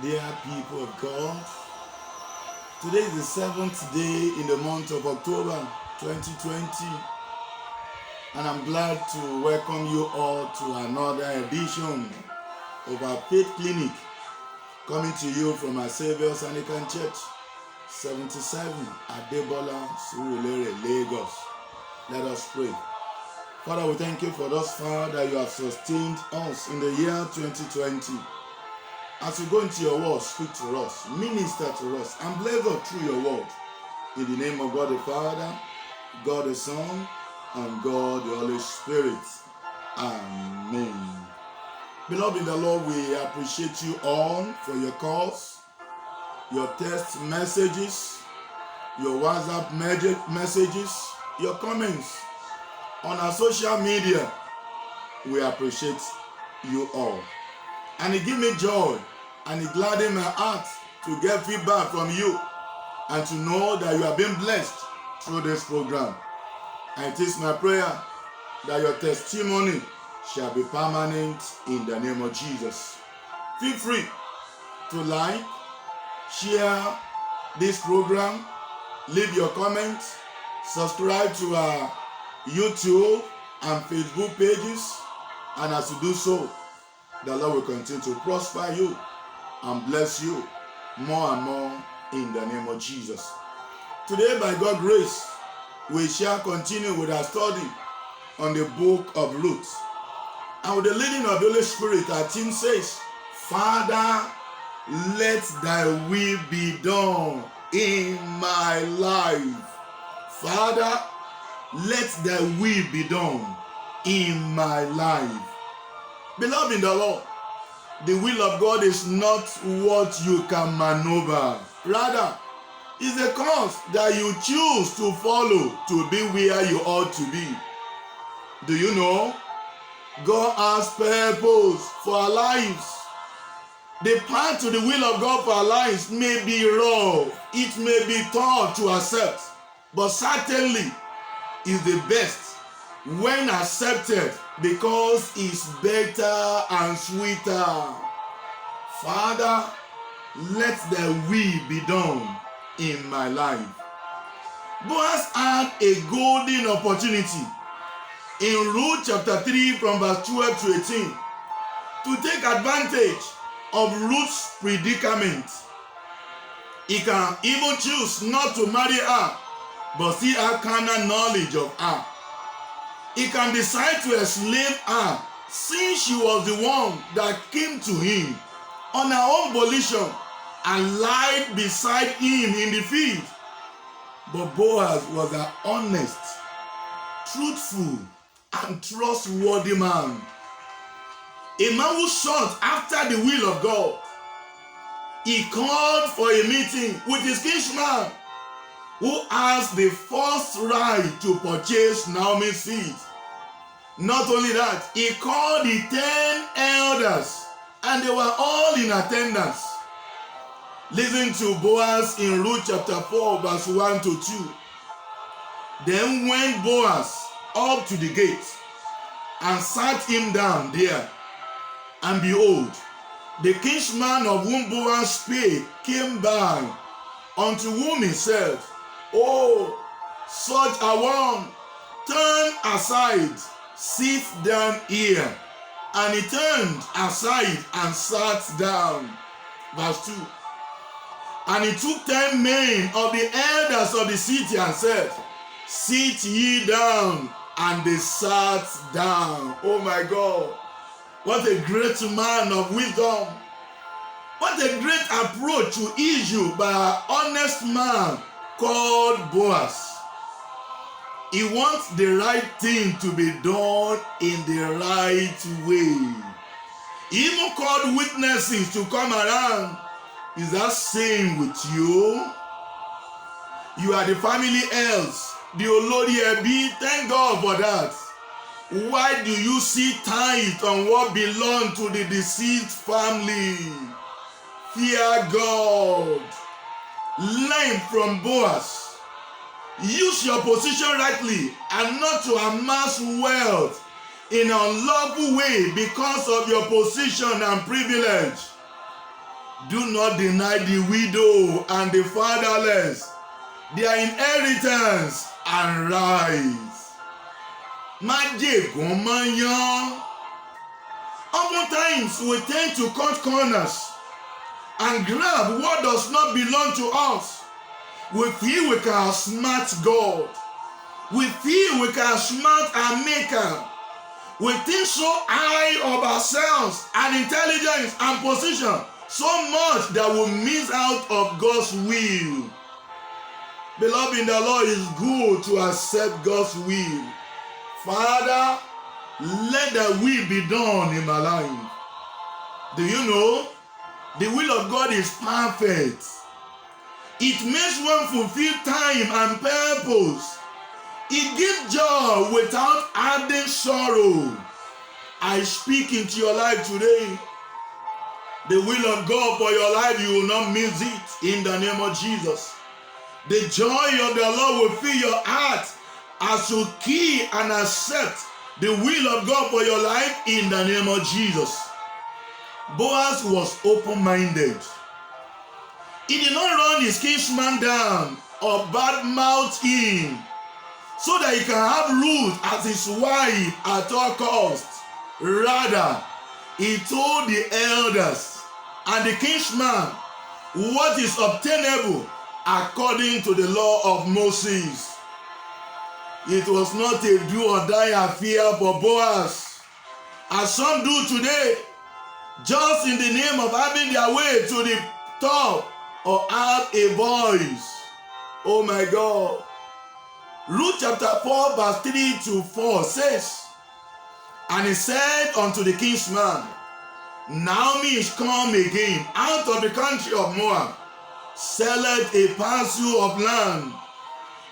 Dear people of God, today is the seventh day in the month of October 2020, and I'm glad to welcome you all to another edition of our Faith Clinic, coming to you from our Saviour's Anglican Church, 77 Adebola Surulere, Lagos. Let us pray. Father, we thank you for thus far that you have sustained us in the year 2020. As we go into your word, speak to us, minister to us, and bless us through your word. In the name of God the Father, God the Son, and God the Holy Spirit. Amen. Beloved in the Lord, we appreciate you all for your calls, your text messages, your WhatsApp messages, your comments on our social media. We appreciate you all. And it gives me joy and it gladdens my heart to get feedback from you and to know that you have been blessed through this program. And it is my prayer that your testimony shall be permanent in the name of Jesus. Feel free to like, share this program, leave your comments, subscribe to our YouTube and Facebook pages, and as you do so, the Lord will continue to prosper you and bless you more and more in the name of Jesus. Today, by God's grace, we shall continue with our study on the book of Ruth. And with the leading of the Holy Spirit, our team says, Father, let thy will be done in my life. Father, let thy will be done in my life. Beloved in the Lord, the will of God is not what you can maneuver. Rather, it's a course that you choose to follow to be where you ought to be. Do you know? God has purpose for our lives. The path to the will of God for our lives may be rough. It may be tough to accept. But certainly is the best when accepted, because it's better and sweeter. Father, let thy will be done in my life. Boaz had a golden opportunity in Ruth chapter 3 from verse 12 to 18 to take advantage of Ruth's predicament. He can even choose not to marry her, but still have carnal knowledge of her. He can decide to enslave her, since she was the one that came to him on her own volition and lied beside him in the field. But Boaz was an honest, truthful, and trustworthy man. A man who sought after the will of God. He called for a meeting with his kinsman, who has the first right to purchase Naomi's field. Not only that, he called the 10 elders, and they were all in attendance. Listen to Boaz in Ruth chapter 4 verse 1 to 2. Then went Boaz up to the gate and sat him down there. And behold, the kinsman of whom Boaz spake came by, unto whom he said, Oh, such a one, turn aside, sit down here. And he turned aside and sat down. Verse 2. And he took 10 men of the elders of the city and said, Sit ye down. And they sat down. Oh my God. What a great man of wisdom. What a great approach to issue by an honest man called Boaz. He wants the right thing to be done in the right way. He even called witnesses to come around. Is that same with you? You are the family else, the Olori Ebi. Thank God for that. Why do you sit tight on what belongs to the deceased family? Fear God. Learn from Boaz. Use your position rightly and not to amass wealth in an unlawful way because of your position and privilege. Do not deny the widow and the fatherless their inheritance, and rise. Má jẹ̀gún mọ́ yán. Oftentimes we tend to cut corners and grab what does not belong to us. We feel we can outsmart God. We feel we can outsmart our Maker. We think so high of ourselves and intelligence and position, so much that we miss out of God's will. Beloved in the Lord, it's good to accept God's will. Father, let thy will be done in my life. Do you know? The will of God is perfect. It makes one fulfill time and purpose. It gives joy without adding sorrow. I speak into your life today. The will of God for your life, you will not miss it in the name of Jesus. The joy of the Lord will fill your heart as you key and accept the will of God for your life in the name of Jesus. Boaz was open-minded. He did not run his kinsman down or badmouth him so that he can have Ruth as his wife at all costs. Rather, he told the elders and the kinsman what is obtainable according to the law of Moses. It was not a do or die affair for Boaz, as some do today, just in the name of having their way to the top or have a voice. Oh my God. Ruth chapter 4 verse 3 to 4 says, and he said unto the kinsman, Naomi is come again out of the country of Moab, selleth a parcel of land,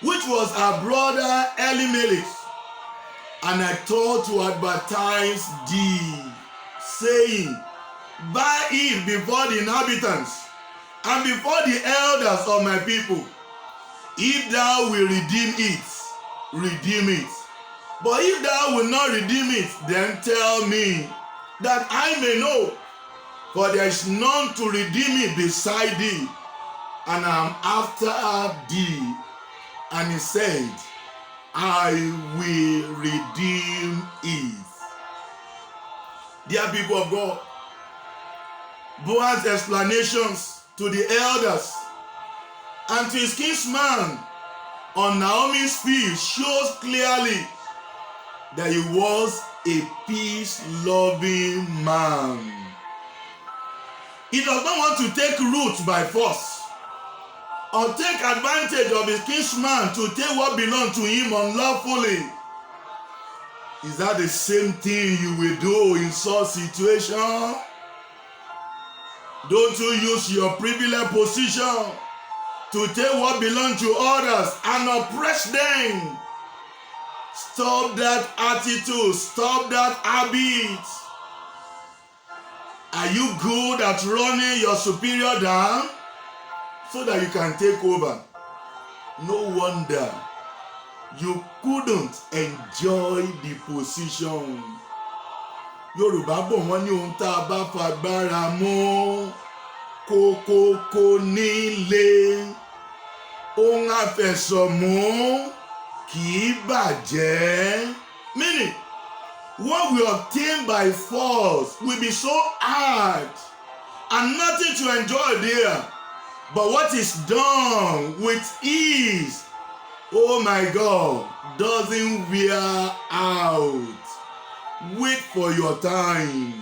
which was her brother Elimelech. And I thought to advertise thee, saying, buy it before the inhabitants and before the elders of my people. If thou wilt redeem it, redeem it. But if thou wilt not redeem it, then tell me, that I may know. For there is none to redeem it beside thee, and I am after thee. And he said, I will redeem it. Dear people of God, Boaz's explanations to the elders and to his kinsman on Naomi's field shows clearly that he was a peace-loving man. He does not want to take Ruth by force or take advantage of his kinsman to take what belongs to him unlawfully. Is that the same thing you will do in such situation? Don't you use your privileged position to take what belongs to others and oppress them. Stop that attitude. Stop that habit. Are you good at running your superior down so that you can take over? No wonder you couldn't enjoy the position. Yorùbá bọ̀ wọ́n ní ohun tá a bá fagbára mú kókókó nílé. Ohun àfẹsọ̀mú kì í bàjẹ́. Meaning, what we obtain by force will be so hard and nothing to enjoy there. But what is done with ease, oh my God, doesn't wear out. Wait for your time.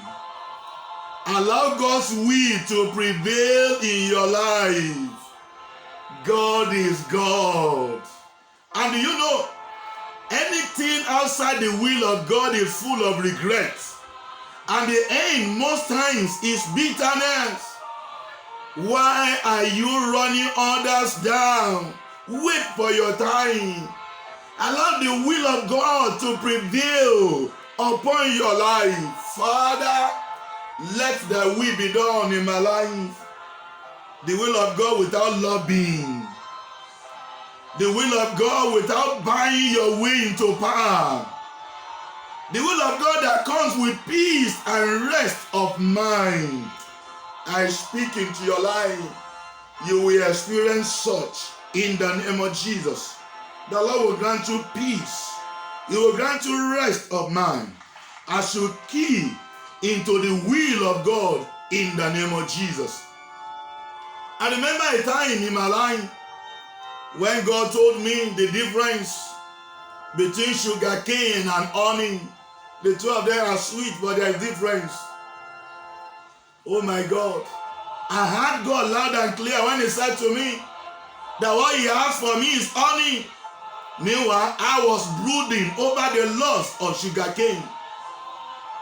Allow God's will to prevail in your life. God is God. And do you know, anything outside the will of God is full of regret. And the end most times is bitterness. Why are you running others down? Wait for your time. Allow the will of God to prevail upon your life. Father, let thy will be done in my life. The will of God without lobbying. The will of God without buying your way into power. The will of God that comes with peace and rest of mind. I speak into your life. You will experience such in the name of Jesus. The Lord will grant you peace. He will grant you rest of mind as you key into the will of God in the name of Jesus. I remember a time in my life when God told me the difference between sugar cane and honey. The two of them are sweet, but there is difference. Oh my God. I heard God loud and clear when he said to me that what he has for me is honey. Meanwhile, I was brooding over the loss of sugar cane.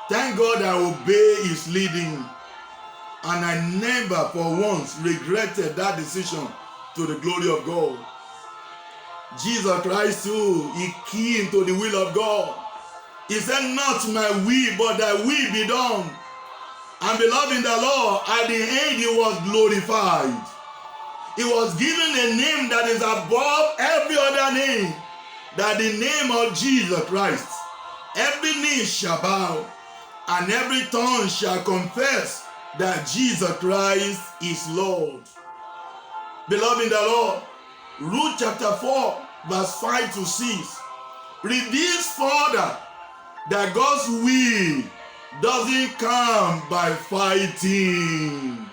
Thank God I obeyed his leading. And I never for once regretted that decision, to the glory of God. Jesus Christ too, he keyed into the will of God. He said, not my will, but thy will be done. And beloved in the Lord, at the end he was glorified. He was given a name that is above every other name, that the name of Jesus Christ, every knee shall bow, and every tongue shall confess that Jesus Christ is Lord. Beloved in the Lord, Ruth chapter 4, verse 5 to 6 reveals further that God's will doesn't come by fighting.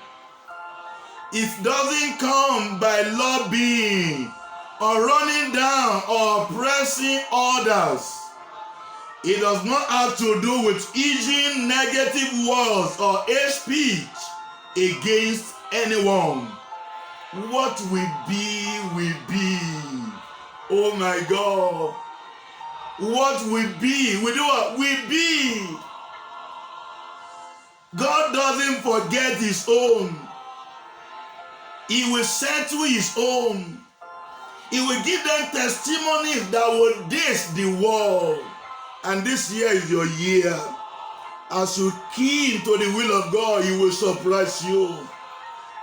It doesn't come by lobbying or running down or pressing orders. It does not have to do with using negative words or hate speech against anyone. What will be, will be. Oh my God. What will be, will do what? Will be. God doesn't forget his own. He will settle his own. He will give them testimonies that will daze the world. And this year is your year. As you key into the will of God, he will surprise you.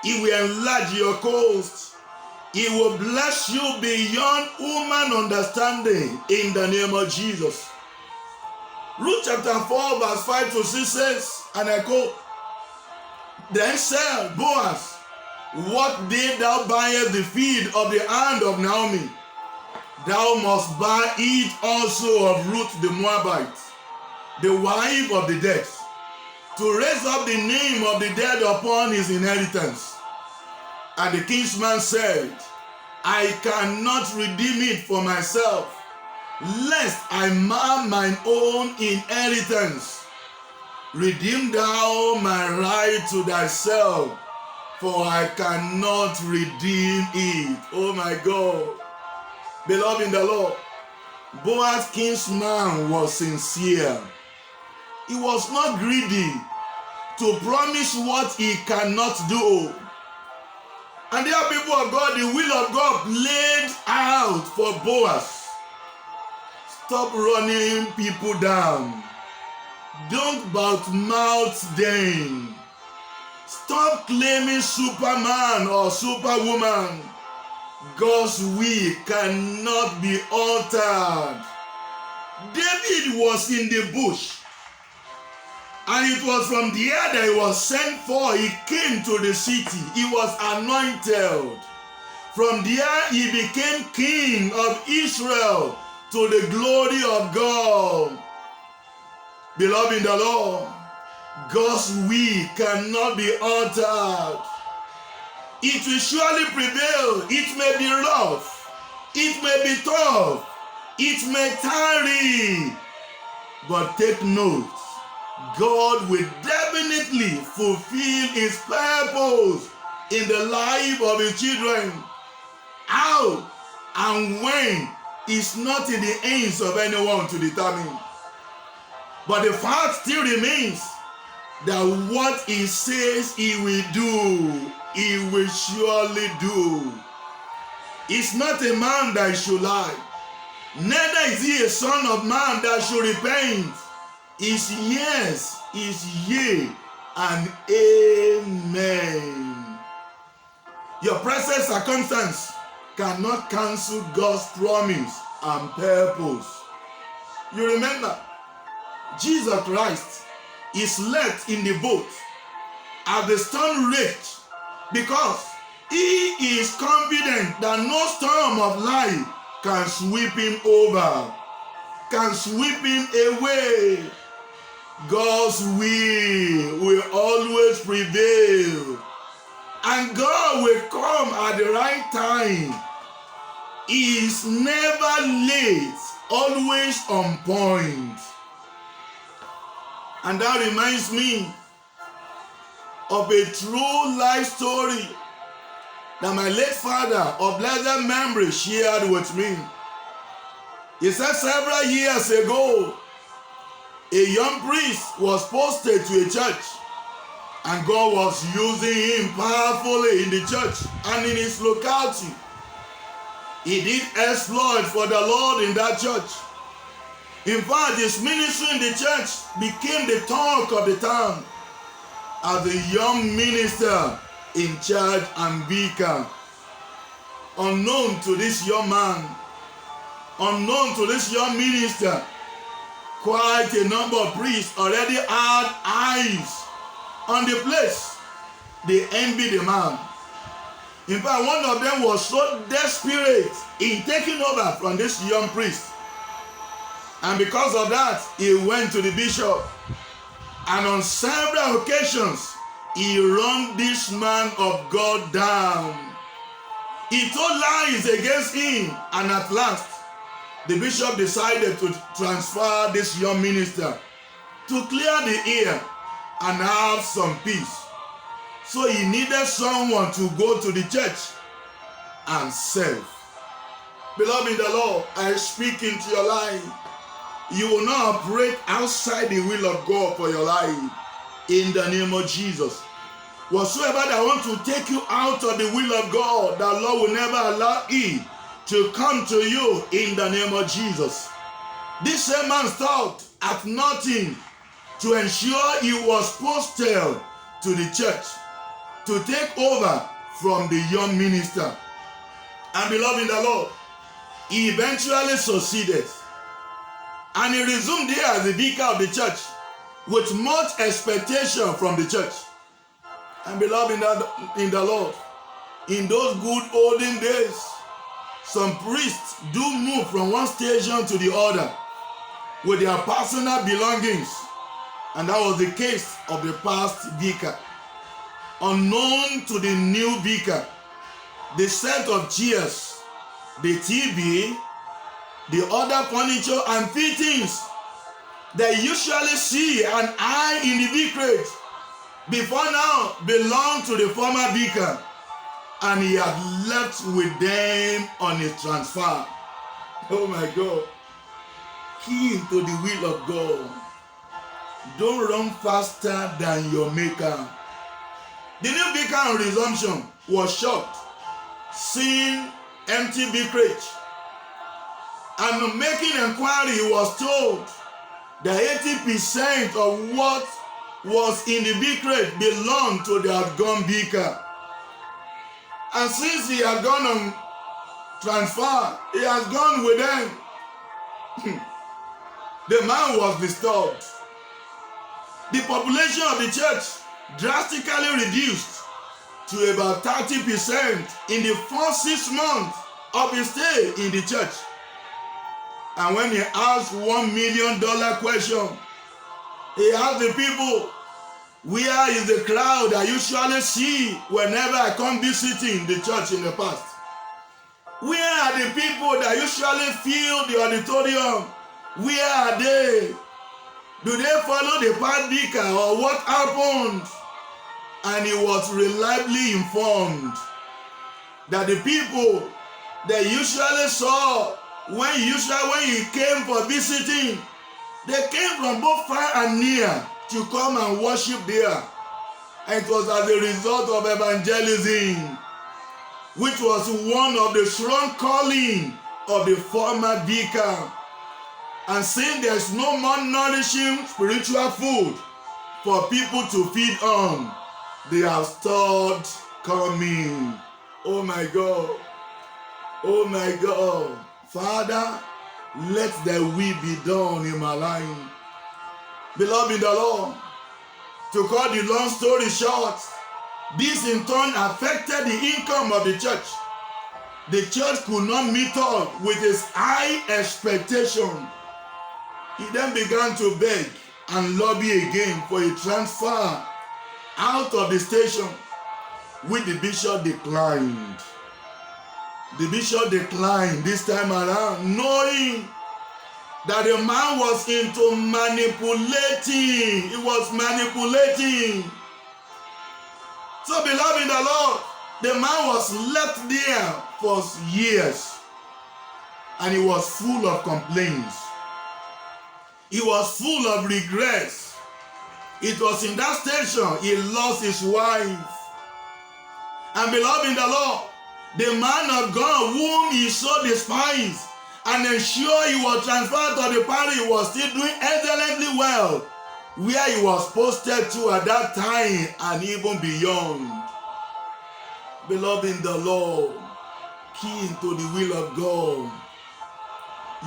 He will enlarge your coast. He will bless you beyond human understanding in the name of Jesus. Ruth chapter 4 verse 5 to 6 says, and I quote, then said Boaz, what did thou buyest the field of the hand of Naomi? Thou must buy it also of Ruth the Moabite, the wife of the dead, to raise up the name of the dead upon his inheritance. And the kinsman said, I cannot redeem it for myself, lest I mar mine own inheritance. Redeem thou my right to thyself, for I cannot redeem it. Oh my God. Beloved in the Lord, Boaz's kinsman was sincere. He was not greedy to promise what he cannot do. And there are people of God, the will of God laid out for Boaz. Stop running people down. Don't mouth them. Stop claiming Superman or Superwoman. God's will cannot be altered. David was in the bush, and it was from there that he was sent for. He came to the city. He was anointed. From there he became king of Israel to the glory of God. Beloved in the Lord, God's will cannot be altered. It will surely prevail. It may be rough. It may be tough. It may tarry. But take note, God will definitely fulfill his purpose in the life of his children. How and when is not in the hands of anyone to determine. But the fact still remains that what he says he will do, he will surely do. He's not a man that should lie, neither is he a son of man that should repent. His yes is yea and amen. Your present circumstance cannot cancel God's promise and purpose. You remember, Jesus Christ is left in the boat, as the storm raged, because he is confident that no storm of life can sweep him over, can sweep him away. God's will always prevail, and God will come at the right time. He is never late, always on point. And that reminds me of a true life story that my late father of blessed memory shared with me. He said several years ago, a young priest was posted to a church, and God was using him powerfully in the church and in his locality. He did exploit for the Lord in that church. In fact, his ministry in the church became the talk of the town as a young minister in charge and vicar. Unknown to this young man, unknown to this young minister, quite a number of priests already had eyes on the place. They envied the man. In fact, one of them was so desperate in taking over from this young priest. And because of that, he went to the bishop. And on several occasions, he ran this man of God down. He told lies against him. And at last, the bishop decided to transfer this young minister to clear the air and have some peace. So he needed someone to go to the church and serve. Beloved in the Lord, I speak into your life. You will not operate outside the will of God for your life. In the name of Jesus. Whatsoever that want to take you out of the will of God, the Lord will never allow it to come to you in the name of Jesus. This same man thought at nothing to ensure he was posted to the church to take over from the young minister. And beloved in the Lord, he eventually succeeded. And he resumed there as the vicar of the church with much expectation from the church. And beloved in the Lord, in those good olden days, some priests do move from one station to the other with their personal belongings. And that was the case of the past vicar. Unknown to the new vicar, the set of chairs, the TV, the other furniture and fittings they usually see and eye in the vicariate before now belong to the former vicar, and he had left with them on his transfer. Oh my God. Key into the will of God. Don't run faster than your maker. The new vicar on resumption was shocked, seeing empty vicariate. And making inquiry, he was told that 80% of what was in the vicariate belonged to the outgone vicar. And since he had gone on transfer, he has gone with them. The man was disturbed. The population of the church drastically reduced to about 30% in the first 6 months of his stay in the church. And when he asked $1 million question, he asked the people, where is the crowd I usually see whenever I come visiting the church in the past? Where are the people that usually fill the auditorium? Where are they? Do they follow the past vicar or what happened? And he was reliably informed that the people they usually saw when he came for visiting, they came from both far and near to come and worship there. And it was as a result of evangelism, which was one of the strong calling of the former vicar. And since there's no more nourishing spiritual food for people to feed on, they have stopped coming. Oh my God. Oh my God. Father, let thy will be done in my life. Beloved in the Lord, To cut the long story short, this in turn affected the income of the church. The church could not meet up with its high expectation. He then began to beg and lobby again for a transfer out of the station, which the bishop declined. The bishop declined this time around, knowing that the man was into manipulating. He was manipulating. So, beloved in the Lord, the man was left there for years, and he was full of complaints. He was full of regrets. It was in that station he lost his wife. And beloved in the Lord, the man of God whom he so despised and ensured he was transferred to the parish, he was still doing excellently well where he was posted to at that time and even beyond. Beloved in the Lord, key into the will of God.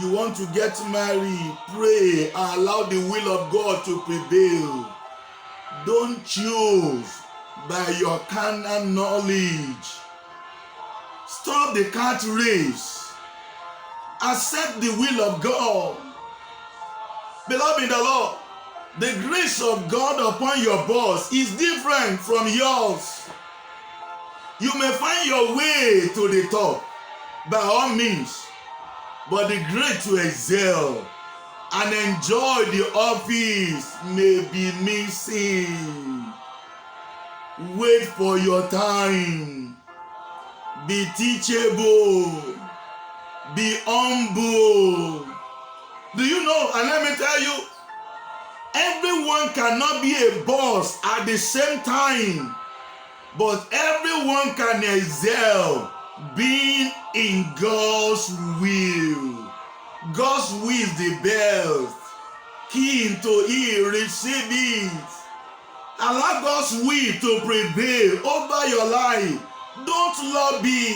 You want to get married, pray and allow the will of God to prevail. Don't choose by your carnal knowledge. Stop the cat race. Accept the will of God. Beloved in the Lord, the grace of God upon your boss is different from yours. You may find your way to the top by all means, but the grace to excel and enjoy the office may be missing. Wait for your time. Be teachable. Be humble. Do you know, and let me tell you, everyone cannot be a boss at the same time, but everyone can excel being in God's will. God's will is the best. Key into it, receive it. Allow God's will to prevail over your life. Don't lobby.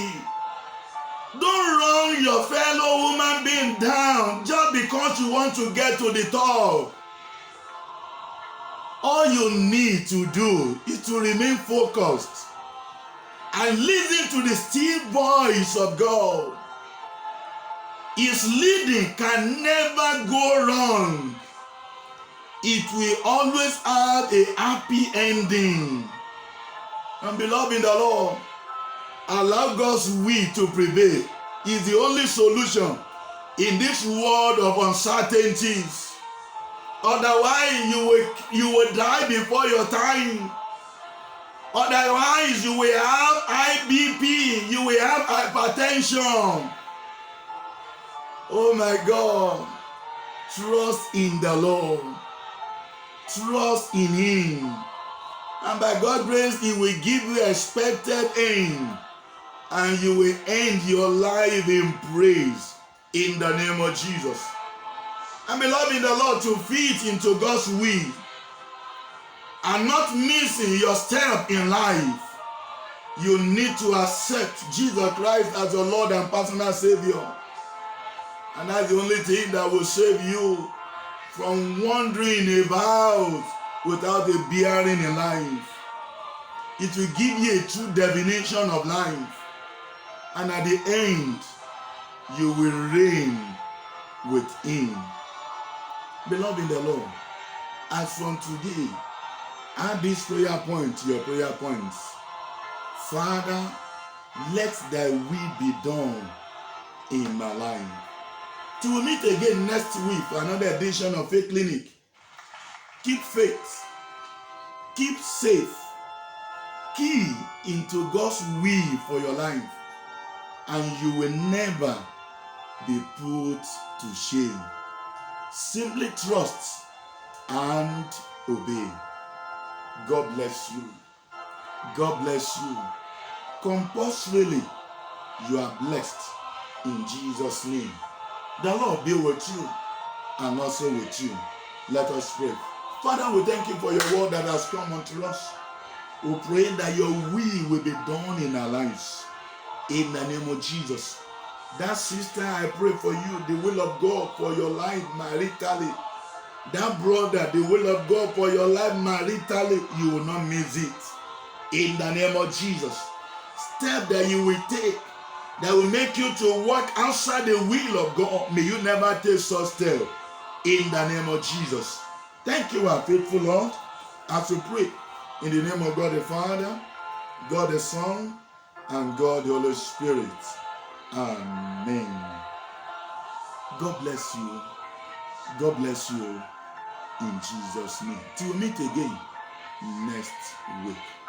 Don't run your fellow human being down just because you want to get to the top. All you need to do is to remain focused and listen to the still voice of God. His leading can never go wrong. It will always have a happy ending. And beloved in the Lord, allow God's will to prevail. Is the only solution in this world of uncertainties. Otherwise, you will die before your time. Otherwise, you will have IBP, you will have hypertension. Oh my God. Trust in the Lord. Trust in Him. And by God's grace, He will give you expected end. And you will end your life in praise in the name of Jesus. And beloved in the Lord, to fit into God's will and not missing your step in life, you need to accept Jesus Christ as your Lord and personal Savior. And that's the only thing that will save you from wandering about without a bearing in life. It will give you a true definition of life. And at the end, you will reign with Him. Beloved in the Lord, as from today, add this prayer point to your prayer points. Father, let Thy will be done in my life. Till we meet again next week for another edition of Faith Clinic. Keep faith. Keep safe. Key into God's will for your life. And you will never be put to shame. Simply trust and obey. God bless you. God bless you. Compulsorily, you are blessed in Jesus' name. The Lord be with you and also with you. Let us pray. Father, we thank you for your word that has come unto us. We pray that your will be done in our lives. In the name of Jesus. That sister, I pray for you, the will of God for your life maritally. that brother, the will of God for your life maritally, you will not miss it. In the name of Jesus. Step that you will take that will make you to walk outside the will of God. May you never take such step. In the name of Jesus. Thank you, our faithful Lord, as we pray in the name of God the Father, God the Son, and God the Holy Spirit. Amen. God bless you. God bless you in Jesus' name. Till we meet again next week.